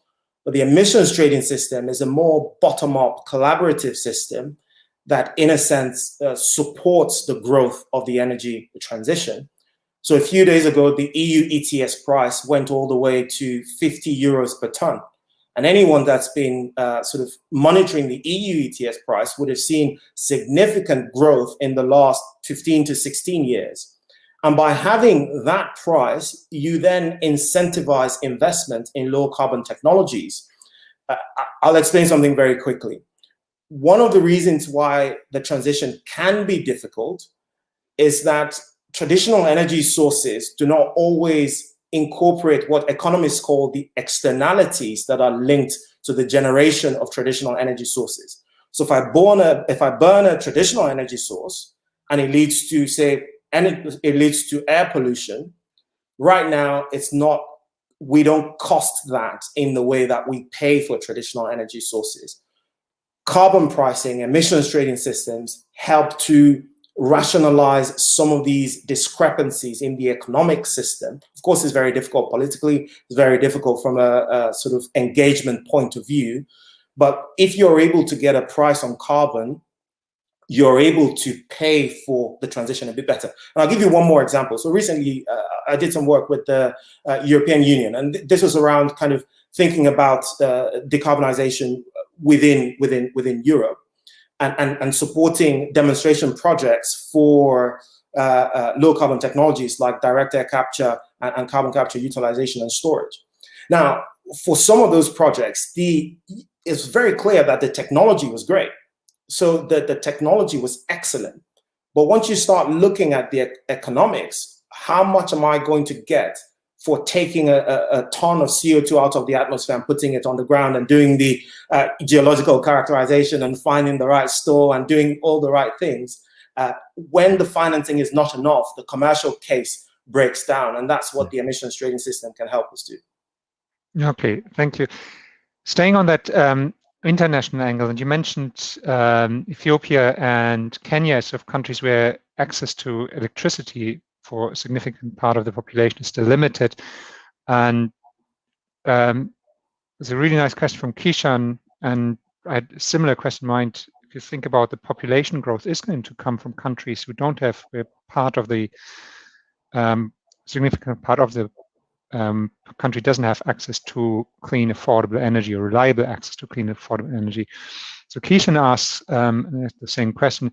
But the emissions trading system is a more bottom-up collaborative system that, in a sense, supports the growth of the energy transition. So a few days ago, the EU ETS price went all the way to 50 euros per ton. And anyone that's been sort of monitoring the EU ETS price would have seen significant growth in the last 15 to 16 years. And by having that price, you then incentivize investment in low carbon technologies. I'll explain something very quickly. One of the reasons why the transition can be difficult is that traditional energy sources do not always incorporate what economists call the externalities that are linked to the generation of traditional energy sources. So if I burn a traditional energy source and it leads to, say, it leads to air pollution, right now we don't cost that in the way that we pay for traditional energy sources. Carbon pricing, emissions trading systems help to rationalize some of these discrepancies in the economic system. Of course, it's very difficult politically, it's very difficult from a sort of engagement point of view. But if you're able to get a price on carbon, you're able to pay for the transition a bit better. And I'll give you one more example. So recently, I did some work with the European Union, and this was around kind of thinking about decarbonization within Europe, and supporting demonstration projects for low carbon technologies like direct air capture and carbon capture utilization and storage. Now, for some of those projects, it's very clear that the technology was great. So the technology was excellent. But once you start looking at the economics, how much am I going to get for taking a ton of CO2 out of the atmosphere and putting it on the ground and doing the geological characterization and finding the right store and doing all the right things? When the financing is not enough, the commercial case breaks down. And that's what the emissions trading system can help us do. Okay, thank you. Staying on that international angle, and you mentioned Ethiopia and Kenya as of countries where access to electricity for a significant part of the population is still limited. And there's a really nice question from Kishan, and I had a similar question in mind. If you think about the population growth is going to come from countries who don't have, where part of the significant part of the country doesn't have access to clean, affordable energy or reliable access to clean, affordable energy. So Kishan asks the same question: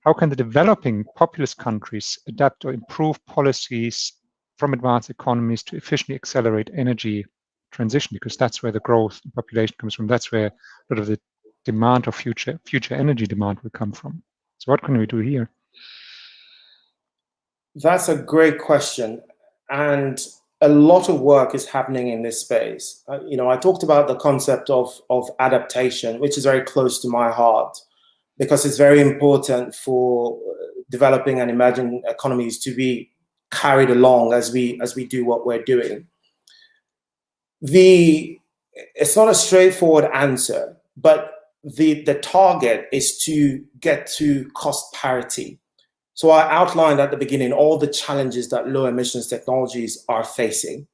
how can the developing populous countries adapt or improve policies from advanced economies to efficiently accelerate energy transition? Because that's where the growth in population comes from. That's where a lot of the demand of future energy demand will come from. So what can we do here? That's a great question. And a lot of work is happening in this space. I talked about the concept of adaptation, which is very close to my heart, because it's very important for developing and emerging economies to be carried along as we do what we're doing. It's not a straightforward answer, but the target is to get to cost parity. So I outlined at the beginning all the challenges that low emissions technologies are facing.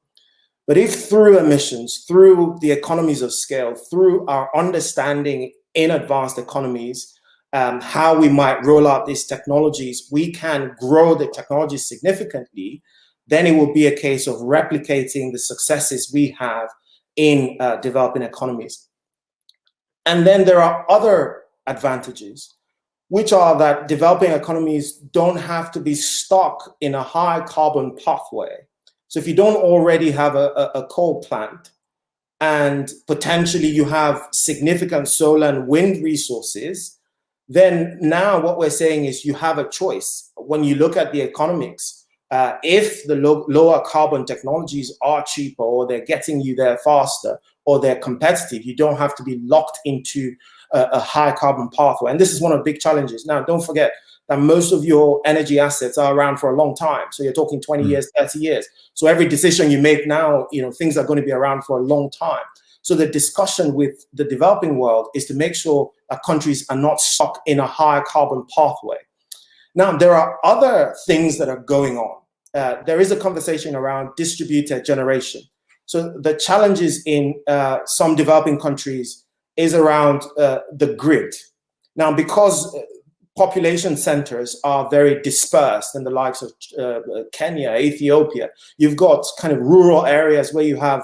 But if through emissions, through the economies of scale, through our understanding in advanced economies, how we might roll out these technologies, we can grow the technology significantly, then it will be a case of replicating the successes we have in developing economies. And then there are other advantages, which are that developing economies don't have to be stuck in a high carbon pathway. So if you don't already have a coal plant, and potentially you have significant solar and wind resources, then now what we're saying is you have a choice. When you look at the economics, if the lower carbon technologies are cheaper, or they're getting you there faster, or they're competitive, you don't have to be locked into a high carbon pathway. And this is one of the big challenges. Now, don't forget that most of your energy assets are around for a long time. So you're talking 20 years, 30 years. So every decision you make now, things are going to be around for a long time. So the discussion with the developing world is to make sure that countries are not stuck in a high carbon pathway. Now, there are other things that are going on. There is a conversation around distributed generation. So the challenges in some developing countries is around the grid. Now, because population centers are very dispersed in the likes of Kenya, Ethiopia, you've got kind of rural areas where you have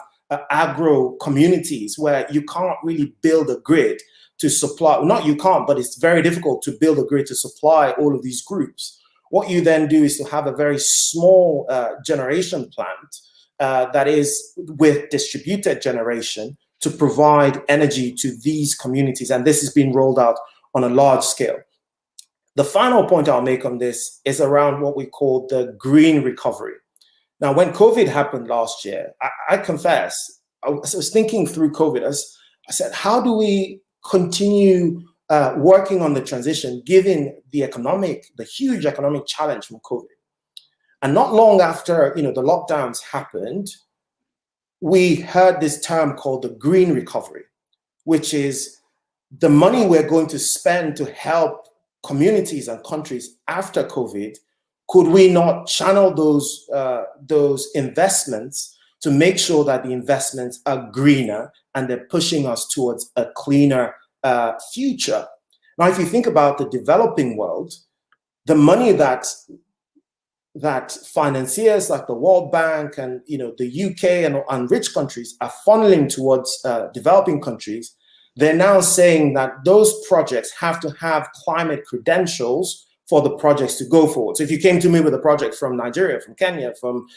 agro communities where you can't really build a grid to supply, not you can't, but it's very difficult to build a grid to supply all of these groups. What you then do is to have a very small generation plant that is with distributed generation to provide energy to these communities. And this is being rolled out on a large scale. The final point I'll make on this is around what we call the green recovery. Now, when COVID happened last year, I confess, I was thinking through COVID. I said, how do we continue working on the transition given the huge economic challenge from COVID? And not long after the lockdowns happened, we heard this term called the green recovery, which is the money we're going to spend to help communities and countries after COVID. Could we not channel those investments to make sure that the investments are greener and they're pushing us towards a cleaner future? Now, if you think about the developing world, the money that financiers like the World Bank and the UK and rich countries are funneling towards developing countries, they're now saying that those projects have to have climate credentials for the projects to go forward. So if you came to me with a project from Nigeria, from Kenya, from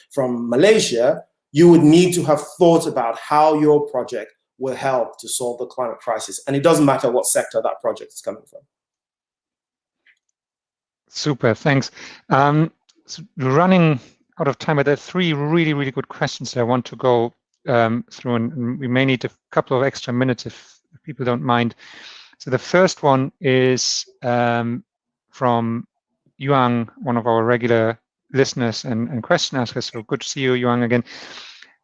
Malaysia, you would need to have thought about how your project will help to solve the climate crisis. And it doesn't matter what sector that project is coming from. Super, thanks. So we're running out of time, but there are three really, really good questions that I want to go through, and we may need a couple of extra minutes if people don't mind. So the first one is from Yuang, one of our regular listeners and question askers. So good to see you, Yuang, again.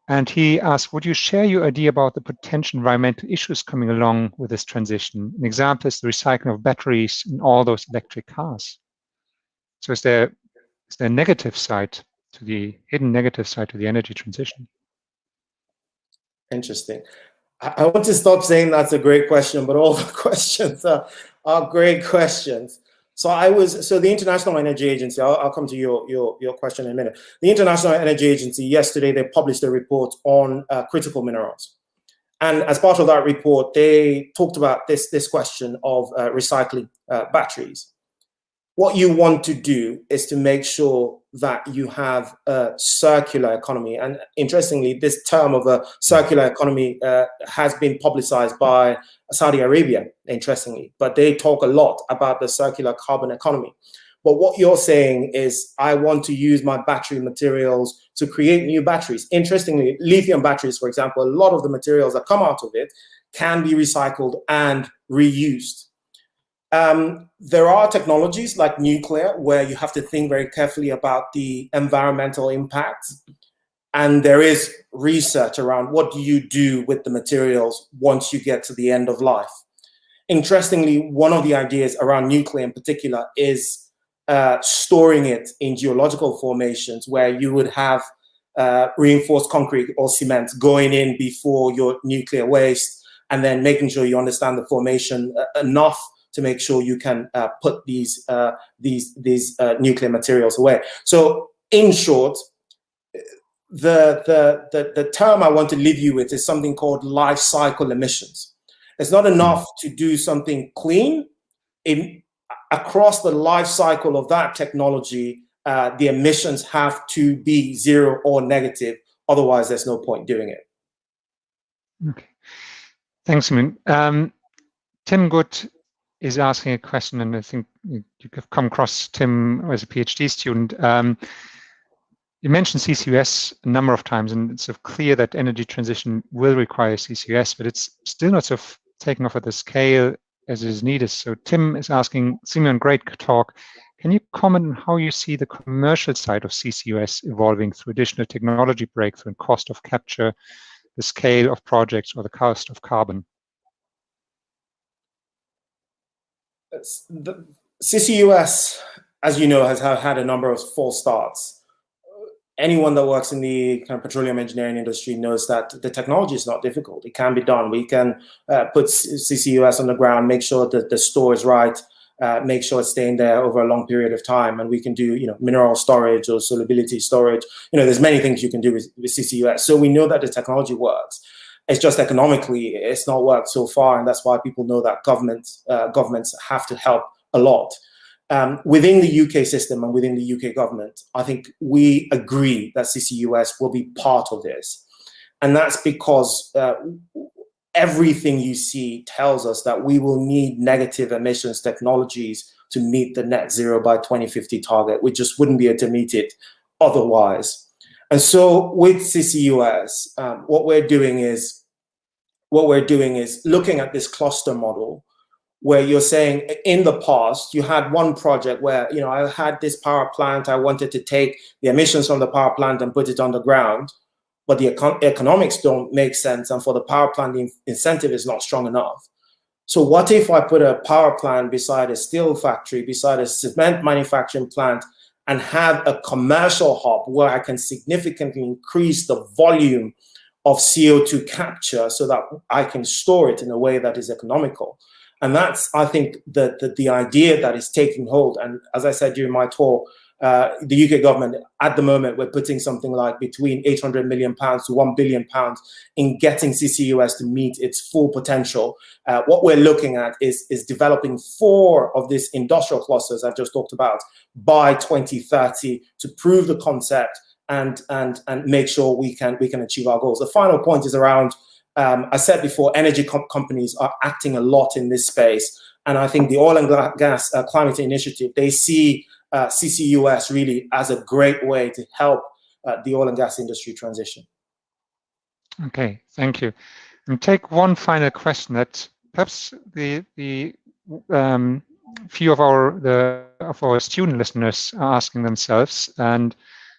And he asked, would you share your idea about the potential environmental issues coming along with this transition? An example is the recycling of batteries in all those electric cars. So is there a negative side to the hidden negative side to the energy transition? Interesting. I want to stop saying that's a great question, but all the questions are great questions. So the International Energy Agency, I'll come to your question in a minute. The International Energy Agency, yesterday, they published a report on critical minerals. And as part of that report, they talked about this question of recycling batteries. What you want to do is to make sure that you have a circular economy. And interestingly, this term of a circular economy has been publicized by Saudi Arabia, interestingly, but they talk a lot about the circular carbon economy. But what you're saying is, I want to use my battery materials to create new batteries. Interestingly, lithium batteries, for example, a lot of the materials that come out of it can be recycled and reused. There are technologies like nuclear where you have to think very carefully about the environmental impact. And there is research around what do you do with the materials once you get to the end of life. Interestingly, one of the ideas around nuclear in particular is storing it in geological formations where you would have reinforced concrete or cement going in before your nuclear waste, and then making sure you understand the formation enough to make sure you can put these nuclear materials away. So in short, the term I want to leave you with is something called life cycle emissions. It's not enough to do something clean. Across the life cycle of that technology, the emissions have to be zero or negative. Otherwise, there's no point doing it. Okay. Thanks, Simeon. Tim Good is asking a question, and I think you've come across Tim as a PhD student. You mentioned CCUS a number of times, and it's clear that energy transition will require CCUS, but it's still not taking off at the scale as is needed. So Tim is asking, Simeon, great talk. Can you comment on how you see the commercial side of CCUS evolving through additional technology breakthrough and cost of capture, the scale of projects, or the cost of carbon? The CCUS, as you know, has had a number of false starts. Anyone that works in the kind of petroleum engineering industry knows that the technology is not difficult. It can be done. We can put CCUS on the ground, make sure that the store is right, make sure it's staying there over a long period of time, and we can do mineral storage or solubility storage. There's many things you can do with CCUS. So we know that the technology works. It's just economically, it's not worked so far, and that's why people know that governments have to help a lot. Within the UK system and within the UK government, I think we agree that CCUS will be part of this. And that's because everything you see tells us that we will need negative emissions technologies to meet the net zero by 2050 target. We just wouldn't be able to meet it otherwise. And so with CCUS, what we're doing is looking at this cluster model, where you're saying in the past, you had one project where, I had this power plant, I wanted to take the emissions from the power plant and put it on the ground, but the economics don't make sense, and for the power plant, the incentive is not strong enough. So what if I put a power plant beside a steel factory, beside a cement manufacturing plant, and have a commercial hub where I can significantly increase the volume of CO2 capture so that I can store it in a way that is economical? And that's, I think, the idea that is taking hold. And as I said during my talk, the UK government, at the moment, we're putting something like between £800 million to £1 billion in getting CCUS to meet its full potential. What we're looking at is developing 4 of these industrial clusters I've just talked about by 2030 to prove the concept and make sure we can achieve our goals. The final point is around, I said before, energy companies are acting a lot in this space. And I think the Oil and Gas Climate Initiative, they see CCUS really as a great way to help the oil and gas industry transition. Okay, thank you. And take one final question that perhaps the few of our student listeners are asking themselves, and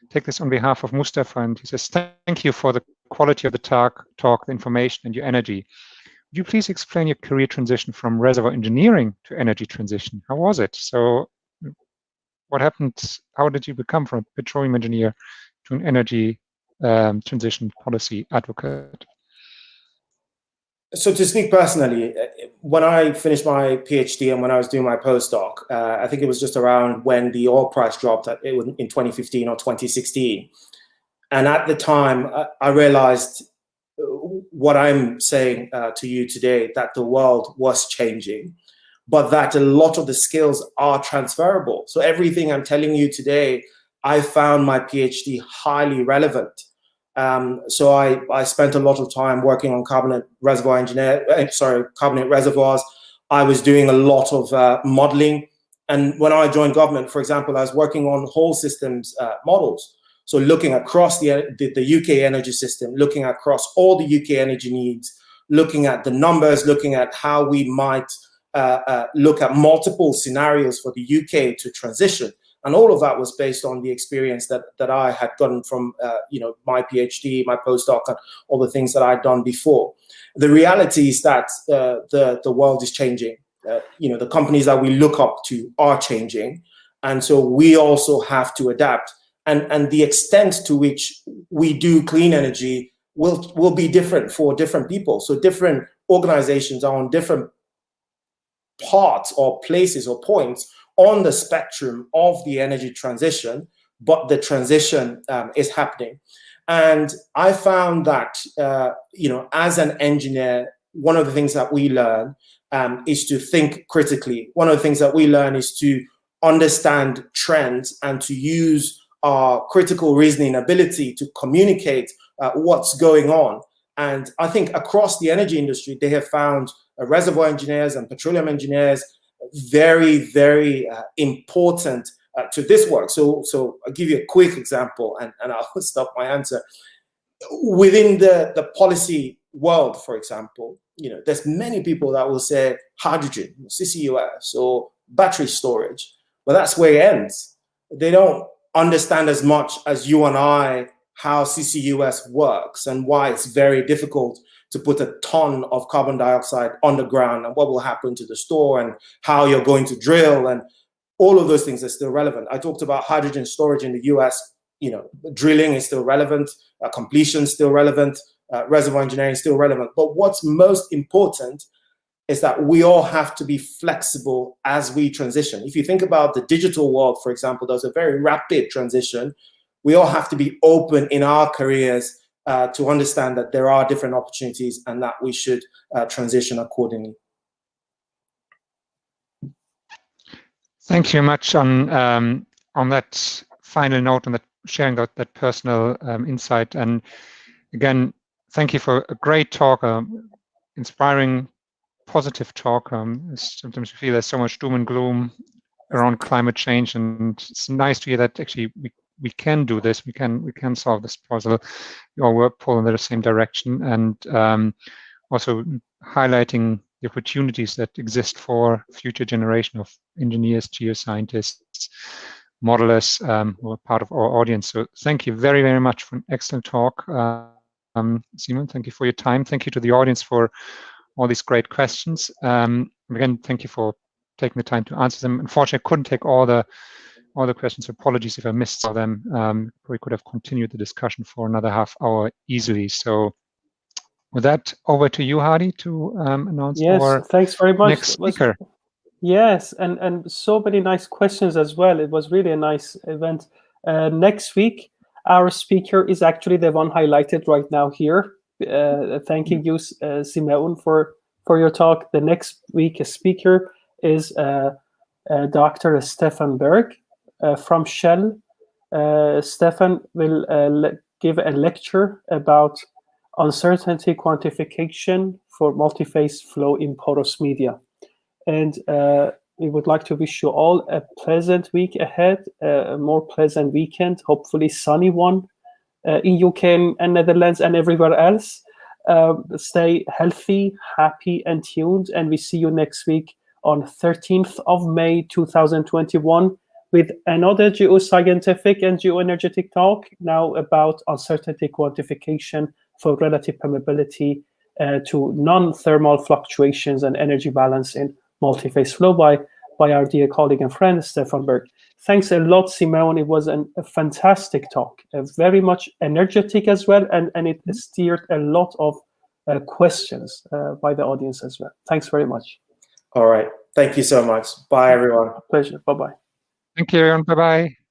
take this on behalf of Mustafa, and he says, thank you for the quality of the talk, the information, and your energy. Would you please explain your career transition from reservoir engineering to energy transition? How was it? So what happened? How did you become from a petroleum engineer to an energy transition policy advocate? So to speak personally, when I finished my PhD and when I was doing my postdoc, I think it was just around when the oil price dropped in 2015 or 2016. And at the time, I realized what I'm saying to you today, that the world was changing, but that a lot of the skills are transferable. So everything I'm telling you today, I found my PhD highly relevant. So I spent a lot of time working on carbonate reservoirs. I was doing a lot of modeling. And when I joined government, for example, I was working on whole systems models. So looking across the UK energy system, looking across all the UK energy needs, looking at the numbers, looking at how we might look at multiple scenarios for the UK to transition. And all of that was based on the experience that I had gotten from my PhD, my postdoc, and all the things that I'd done before. The reality is that the world is changing. The companies that we look up to are changing. And so we also have to adapt. And the extent to which we do clean energy will be different for different people. So different organizations are on different parts or places or points on the spectrum of the energy transition, but the transition is happening. And I found that, as an engineer, one of the things that we learn is to think critically. One of the things that we learn is to understand trends and to use our critical reasoning ability to communicate what's going on. And I think across the energy industry, they have found reservoir engineers and petroleum engineers very, very important to this work. So I'll give you a quick example, and I'll stop my answer. Within the policy world, for example, there's many people that will say hydrogen, CCUS, or battery storage, but that's where it ends. They don't understand as much as you and I how CCUS works and why it's very difficult to put a ton of carbon dioxide underground and what will happen to the store and how you're going to drill, and all of those things are still relevant. I talked about hydrogen storage in the US. Drilling is still relevant, completion is still relevant, reservoir engineering is still relevant. But what's most important is that we all have to be flexible as we transition. If you think about the digital world, for example, there's a very rapid transition. We all have to be open in our careers to understand that there are different opportunities and that we should transition accordingly. Thank you very much on that final note, on that sharing that personal insight. And again, thank you for a great talk, inspiring, positive talk. Sometimes we feel there's so much doom and gloom around climate change, and it's nice to hear that actually we can do this. We can solve this puzzle. We all work pull in the same direction, and also highlighting the opportunities that exist for future generation of engineers, geoscientists, modelers who are part of our audience. So thank you very, very much for an excellent talk. Simeon, thank you for your time. Thank you to the audience for all these great questions. Again, thank you for taking the time to answer them. Unfortunately, I couldn't take all the questions. Apologies if I missed all of them. We could have continued the discussion for another half hour easily. So with that, over to you, Hadi, to announce our thanks very much. Next speaker. Yes, and so many nice questions as well. It was really a nice event. Next week, our speaker is actually the one highlighted right now here. Thanking you, Simeon, for your talk. The next week's speaker is Dr. Stefan Berg from Shell. Stefan will give a lecture about uncertainty quantification for multi-phase flow in porous media. And we would like to wish you all a pleasant week ahead, a more pleasant weekend, hopefully sunny one in UK and Netherlands and everywhere else. Stay healthy, happy, and tuned. And we see you next week on 13th of May, 2021, with another geoscientific and geoenergetic talk, now about uncertainty quantification for relative permeability to non-thermal fluctuations and energy balance in multi-phase flow by our dear colleague and friend, Stefan Berg. Thanks a lot, Simeon. It was a fantastic talk, very much energetic as well, and it steered a lot of questions by the audience as well. Thanks very much. All right. Thank you so much. Bye, everyone. Pleasure. Bye-bye. Thank you, everyone. Bye-bye.